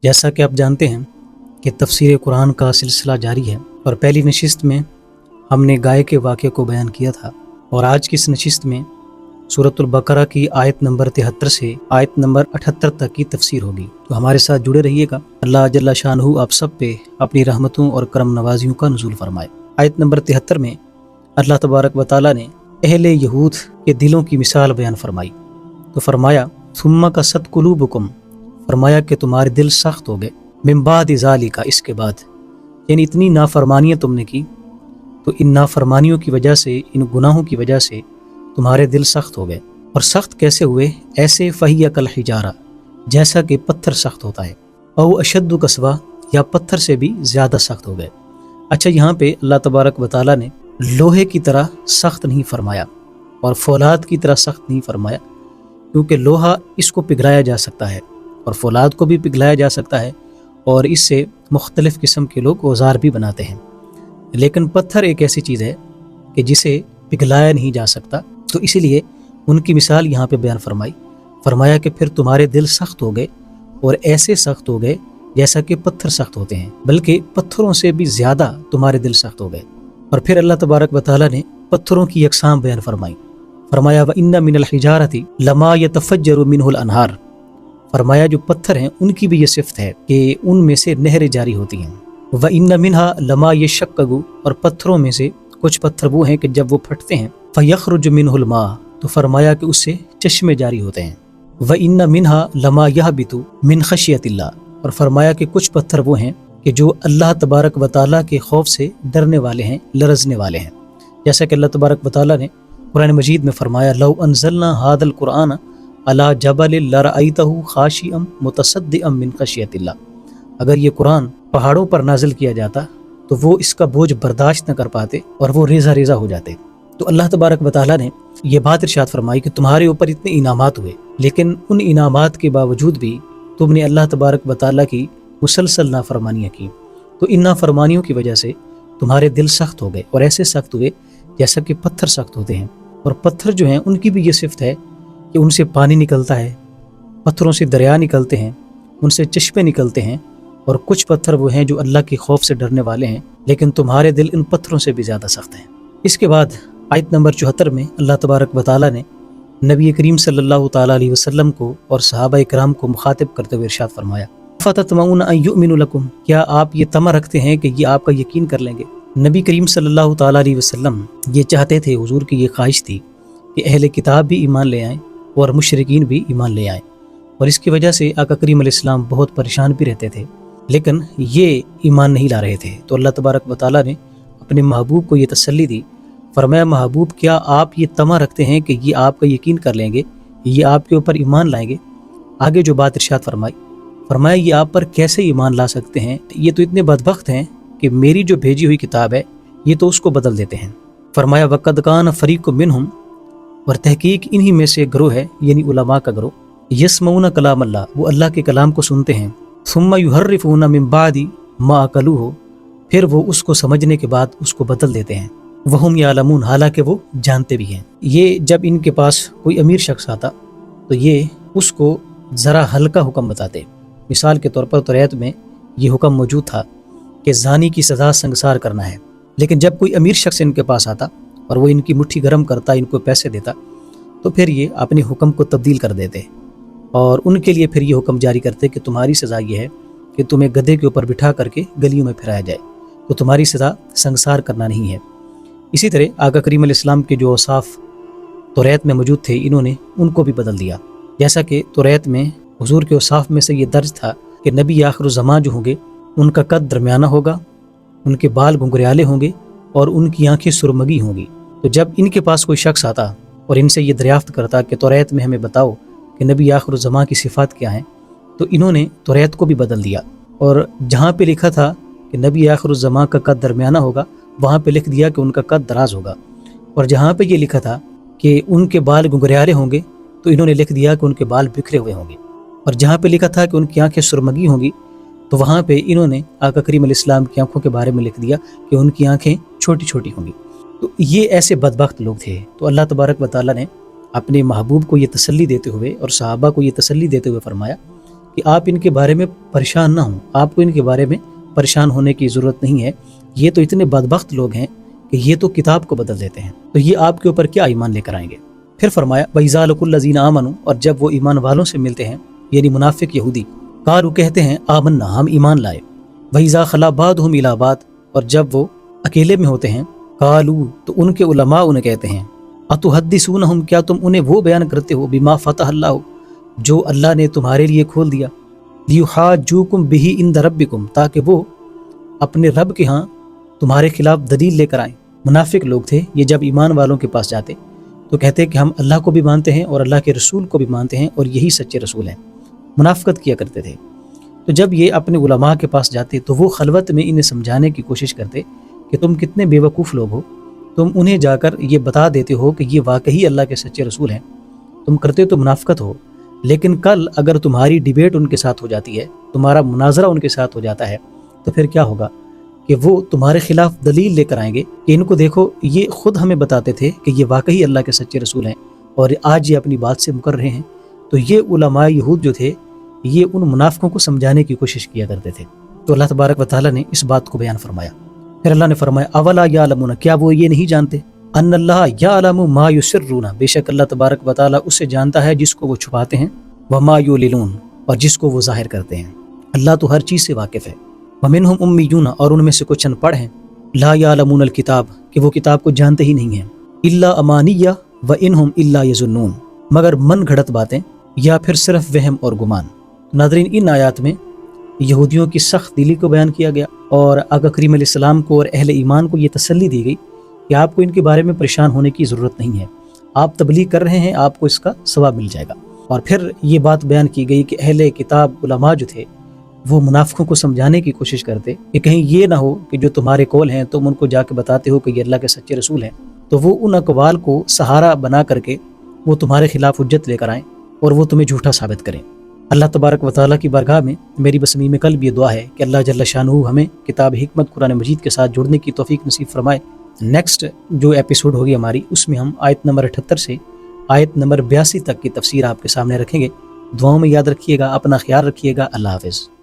جیسا کہ آپ جانتے ہیں کہ تفسیر قرآن کا سلسلہ جاری ہے، اور پہلی نشست میں ہم نے گائے کے واقعے کو بیان کیا تھا، اور آج کی اس نشست میں سورۃ البقرہ کی آیت نمبر 73 سے آیت نمبر 78 تک کی تفسیر ہوگی۔ تو ہمارے ساتھ جڑے رہیے گا۔ اللہ جل شانہ آپ سب پہ اپنی رحمتوں اور کرم نوازیوں کا نزول فرمائے۔ آیت نمبر 73 میں اللہ تبارک و تعالیٰ نے اہل یہود کے دلوں کی مثال بیان فرمائی، تو فرمایا ثم قست قلوبکم، فرمایا کہ تمہارے دل سخت ہو گئے، من بعد ذالک، اس کے بعد، یعنی اتنی نافرمانیاں تم نے کی، تو ان نافرمانیوں کی وجہ سے، ان گناہوں کی وجہ سے تمہارے دل سخت ہو گئے۔ اور سخت کیسے ہوئے؟ ایسے فہی کالحجارہ، جیسا کہ پتھر سخت ہوتا ہے، او اشد قسوہ، یا پتھر سے بھی زیادہ سخت ہو گئے۔ اچھا، یہاں پہ اللہ تبارک و تعالیٰ نے لوہے کی طرح سخت نہیں فرمایا اور فولاد کی طرح سخت نہیں فرمایا، کیونکہ لوہا اس کو پگھلایا جا سکتا ہے اور فولاد کو بھی پگھلایا جا سکتا ہے، اور اس سے مختلف قسم کے لوگ اوزار بھی بناتے ہیں، لیکن پتھر ایک ایسی چیز ہے کہ جسے پگھلایا نہیں جا سکتا، تو اسی لیے ان کی مثال یہاں پہ بیان فرمائی۔ فرمایا کہ پھر تمہارے دل سخت ہو گئے، اور ایسے سخت ہو گئے جیسا کہ پتھر سخت ہوتے ہیں، بلکہ پتھروں سے بھی زیادہ تمہارے دل سخت ہو گئے۔ اور پھر اللہ تبارک و تعالیٰ نے پتھروں کی اقسام بیان فرمائی۔ فرمایا وَإِنَّ مِنَ الْحِجَارَةِ لَمَا يَتَفَجَّرُ مِنْهُ الْأَنْهَارُ، فرمایا جو پتھر ہیں ان کی بھی یہ صفت ہے کہ ان میں سے نہریں جاری ہوتی ہیں۔ وَإِنَّ مِنْهَا لَمَا يَشَّقَّقُ، اور پتھروں میں سے کچھ پتھر وہ ہیں کہ جب وہ پھٹتے ہیں فَيَخْرُجُ مِنْهُ الْمَاءُ، تو فرمایا کہ اس سے چشمے جاری ہوتے ہیں۔ وَإِنَّ مِنْهَا لَمَا يَهْبِطُ مِنْ خَشْيَةِ اللَّهِ، اور فرمایا کہ کچھ پتھر وہ ہیں کہ جو اللہ تبارک و تعالیٰ کے خوف سے ڈرنے والے ہیں، لرزنے والے ہیں، جیسا کہ اللہ تبارک و تعالیٰ نے قرآن مجید میں فرمایا لو انزلنا هذا القرآن على جبل لرأيته خاشعا متصدعا من خشية اللہ، اگر یہ قرآن پہاڑوں پر نازل کیا جاتا تو وہ اس کا بوجھ برداشت نہ کر پاتے اور وہ ریزہ ریزہ ہو جاتے۔ تو اللہ تبارک و تعالیٰ نے یہ بات ارشاد فرمائی کہ تمہارے اوپر اتنے انعامات ہوئے، لیکن ان انعامات کے باوجود بھی تم نے اللہ تبارک و تعالیٰ کی مسلسل نافرمانیاں کی، تو ان نافرمانیوں کی وجہ سے تمہارے دل سخت ہو گئے، اور ایسے سخت ہوئے جیسا کہ پتھر سخت ہوتے ہیں۔ اور پتھر جو ہیں ان کی بھی یہ صفت ہے کہ ان سے پانی نکلتا ہے، پتھروں سے دریا نکلتے ہیں، ان سے چشمے نکلتے ہیں، اور کچھ پتھر وہ ہیں جو اللہ کے خوف سے ڈرنے والے ہیں، لیکن تمہارے دل ان پتھروں سے بھی زیادہ سخت ہیں۔ اس کے بعد آیت نمبر 74 میں اللہ تبارک و تعالیٰ نے نبی کریم صلی اللہ تعالیٰ علیہ وسلم کو اور صحابہ کرام کو مخاطب کرتے ہوئے ارشاد فرمایا فَتَطْمَعُونَ أَن يُؤْمِنُوا لَكُمْ، کیا آپ یہ طمع رکھتے ہیں کہ یہ آپ کا یقین کر لیں گے؟ نبی کریم صلی اللہ تعالیٰ علیہ وسلم یہ چاہتے تھے، حضور کی یہ خواہش تھی کہ اہل کتاب بھی ایمان لے آئیں اور مشرکین بھی ایمان لے آئیں، اور اس کی وجہ سے آقا کریم علیہ السلام بہت پریشان بھی رہتے تھے، لیکن یہ ایمان نہیں لا رہے تھے۔ تو اللہ تبارک و تعالیٰ نے اپنے محبوب کو یہ تسلی دی، فرمایا محبوب کیا آپ یہ طمع رکھتے ہیں کہ یہ آپ کا یقین کر لیں گے، یہ آپ کے اوپر ایمان لائیں گے؟ آگے جو بات ارشاد فرمایا یہ آپ پر کیسے ایمان لا سکتے ہیں؟ یہ تو اتنے بدبخت ہیں کہ میری جو بھیجی ہوئی کتاب ہے یہ تو اس کو بدل دیتے ہیں۔ فرمایا وَقَدْ كَانَ فَرِيقٌ مِّنْهُمْ، اور تحقیق انہی میں سے گروہ ہے، یعنی علماء کا گروہ، يَسْمَعُونَ كَلَامَ اللَّهِ، وہ اللہ کے کلام کو سنتے ہیں، ثُمَّ يُحَرِّفُونَ مِن بَعْدِ مَا عَقَلُوهُ، پھر وہ اس کو سمجھنے کے بعد اس کو بدل دیتے ہیں، وَهُمْ يَعْلَمُونَ، حالانکہ وہ جانتے بھی ہیں۔ یہ جب ان کے پاس کوئی امیر شخص آتا تو یہ اس کو ذرا ہلکا حکم بتاتے۔ مثال کے طور پر توریت میں یہ حکم موجود تھا کہ زانی کی سزا سنگسار کرنا ہے، لیکن جب کوئی امیر شخص ان کے پاس آتا اور وہ ان کی مٹھی گرم کرتا، ان کو پیسے دیتا، تو پھر یہ اپنے حکم کو تبدیل کر دیتے اور ان کے لیے پھر یہ حکم جاری کرتے کہ تمہاری سزا یہ ہے کہ تمہیں گدھے کے اوپر بٹھا کر کے گلیوں میں پھرایا جائے، تو تمہاری سزا سنگسار کرنا نہیں ہے۔ اسی طرح آقا کریم علیہ السلام کے جو اوصاف توریت میں موجود تھے انہوں نے ان کو بھی بدل دیا، جیسا کہ توریت میں حضور کے اوصاف میں سے یہ درج تھا کہ نبی آخر الزمان جو ہوں گے ان کا قد درمیانہ ہوگا، ان کے بال گھنگریالے ہوں گے اور ان کی آنکھیں سرمگی ہوں گی۔ تو جب ان کے پاس کوئی شخص آتا اور ان سے یہ دریافت کرتا کہ توریت میں ہمیں بتاؤ کہ نبی آخر الزمان کی صفات کیا ہیں، تو انہوں نے توریت کو بھی بدل دیا، اور جہاں پہ لکھا تھا کہ نبی آخر الزمان کا قد درمیانہ ہوگا وہاں پہ لکھ دیا کہ ان کا قد دراز ہوگا، اور جہاں پہ یہ لکھا تھا کہ ان کے بال گھنگریالے ہوں گے تو انہوں نے لکھ دیا کہ ان کے بال بکھرے ہوئے ہوں گے، اور جہاں پہ لکھا تھا کہ ان کی آنکھیں سرمگی ہوں گی تو وہاں پہ انہوں نے آقا کریم علیہ السلام کی آنکھوں کے بارے میں لکھ دیا کہ ان کی آنکھیں چھوٹی چھوٹی ہوں گی۔ تو یہ ایسے بدبخت لوگ تھے۔ تو اللہ تبارک و تعالیٰ نے اپنے محبوب کو یہ تسلی دیتے ہوئے اور صحابہ کو یہ تسلی دیتے ہوئے فرمایا کہ آپ ان کے بارے میں پریشان نہ ہوں، آپ کو ان کے بارے میں پریشان ہونے کی ضرورت نہیں ہے، یہ تو اتنے بدبخت لوگ ہیں کہ یہ تو کتاب کو بدل دیتے ہیں، تو یہ آپ کے اوپر کیا ایمان لے کر آئیں گے۔ پھر فرمایا وَإِذَا لَقُوا الَّذِينَ آمَنُوا، اور جب وہ ایمان والوں سے ملتے ہیں یعنی منافق یہودی، قالوا کہتے ہیں آمنا، ہم ایمان لائے، وَإِذَا خَلَا بَعْضُهُمْ إِلَىٰ بَعْضٍ، اور جب وہ اکیلے میں ہوتے ہیں، قالوا، تو ان کے علماء انہیں کہتے ہیں اتحدثونہم، کیا تم انہیں وہ بیان کرتے ہو بما فتح اللہ، جو اللہ نے تمہارے لیے کھول دیا، لیحاجوکم بہ عند ربکم، تاکہ وہ اپنے رب کے ہاں تمہارے خلاف دلیل لے کر آئیں۔ منافق لوگ تھے یہ، جب ایمان والوں کے پاس جاتے تو کہتے کہ ہم اللہ کو بھی مانتے ہیں اور اللہ کے رسول کو بھی مانتے ہیں اور یہی سچے رسول ہیں، منافقت کیا کرتے تھے۔ تو جب یہ اپنے علماء کے پاس جاتے تو وہ خلوت میں انہیں سمجھانے کی کوشش کرتے کہ تم کتنے بے وقوف لوگ ہو، تم انہیں جا کر یہ بتا دیتے ہو کہ یہ واقعی اللہ کے سچے رسول ہیں، تم کرتے تو منافقت ہو، لیکن کل اگر تمہاری ڈیبیٹ ان کے ساتھ ہو جاتی ہے، تمہارا مناظرہ ان کے ساتھ ہو جاتا ہے، تو پھر کیا ہوگا کہ وہ تمہارے خلاف دلیل لے کر آئیں گے کہ ان کو دیکھو یہ خود ہمیں بتاتے تھے کہ یہ واقعی اللہ کے سچے رسول ہیں اور آج یہ اپنی بات سے مکر رہے ہیں۔ تو یہ علماء یہود جو تھے یہ ان منافقوں کو سمجھانے کی کوشش کیا کرتے تھے۔ تو اللہ تبارک و تعالیٰ نے اس بات کو بیان فرمایا۔ پھر اللہ نے فرمایا اولا یعلمون، کیا وہ یہ نہیں جانتے، ان اللہ یعلم ما یسرون، بے شک اللہ تبارک و تعالیٰ اسے جانتا ہے جس کو وہ چھپاتے ہیں، وما یعلنون، اور جس کو وہ ظاہر کرتے ہیں۔ اللہ تو ہر چیز سے واقف ہے۔ ومنہم امیون، اور ان میں سے کچھ ان پڑھ ہیں، لا یعلمون الکتاب، کہ وہ کتاب کو جانتے ہی نہیں ہیں، الا امانیہ وانہم الا یظنون، مگر من گھڑت باتیں یا پھر صرف وہم اور گمان۔ ناظرین، ان آیات میں یہودیوں کی سخت دلی کو بیان کیا گیا اور آقا کریم علیہ السلام کو اور اہل ایمان کو یہ تسلی دی گئی کہ آپ کو ان کے بارے میں پریشان ہونے کی ضرورت نہیں ہے، آپ تبلیغ کر رہے ہیں، آپ کو اس کا ثواب مل جائے گا۔ اور پھر یہ بات بیان کی گئی کہ اہل کتاب علماء جو تھے وہ منافقوں کو سمجھانے کی کوشش کرتے کہ کہیں یہ نہ ہو کہ جو تمہارے قول ہیں تم ان کو جا کے بتاتے ہو کہ یہ اللہ کے سچے رسول ہیں، تو وہ ان اقوال کو سہارا بنا کر کے وہ تمہارے خلاف حجت لے کر آئیں اور وہ تمہیں جھوٹا ثابت کریں۔ اللہ تبارک و تعالیٰ کی بارگاہ میں میری بصمیم قلب یہ دعا ہے کہ اللہ جل شانہ ہمیں کتاب حکمت قرآن مجید کے ساتھ جڑنے کی توفیق نصیب فرمائے۔ نیکسٹ جو ایپیسوڈ ہوگی ہماری، اس میں ہم آیت نمبر 78 سے آیت نمبر 82 تک کی تفسیر آپ کے سامنے رکھیں گے۔ دعاؤں میں یاد رکھیے گا، اپنا خیال رکھیے گا۔ اللہ حافظ۔